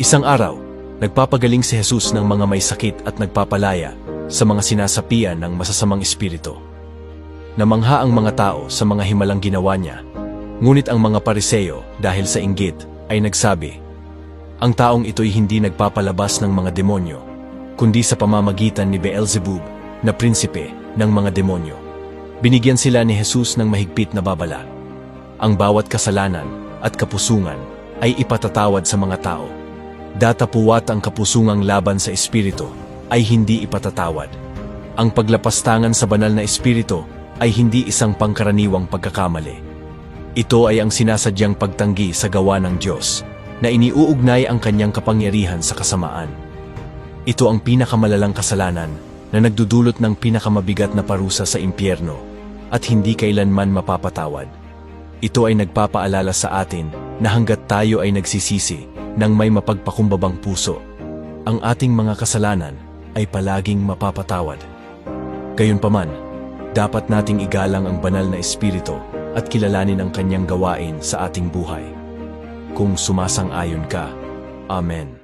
Isang araw, nagpapagaling si Jesus ng mga may sakit at nagpapalaya sa mga sinasapian ng masasamang espiritu. Namangha ang mga tao sa mga himalang ginawa niya, ngunit ang mga Pariseo dahil sa inggit ay nagsabi, ang taong ito'y hindi nagpapalabas ng mga demonyo, kundi sa pamamagitan ni Beelzebub na prinsipe ng mga demonyo. Binigyan sila ni Jesus ng mahigpit na babala. Ang bawat kasalanan at kapusungan ay ipatatawad sa mga tao. Datapuwat ang kapusungang laban sa espiritu ay hindi ipatatawad. Ang paglapastangan sa banal na espiritu ay hindi isang pangkaraniwang pagkakamali. Ito ay ang sinasadyang pagtanggi sa gawa ng Diyos na iniuugnay ang kanyang kapangyarihan sa kasamaan. Ito ang pinakamalalang kasalanan na nagdudulot ng pinakamabigat na parusa sa impyerno at hindi kailanman mapapatawad. Ito ay nagpapaalala sa atin na hanggat tayo ay nagsisisi nang may mapagpakumbabang puso, ang ating mga kasalanan ay palaging mapapatawad. Gayunpaman, dapat nating igalang ang banal na espiritu at kilalanin ang kanyang gawain sa ating buhay. Kung sumasang-ayon ka, Amen.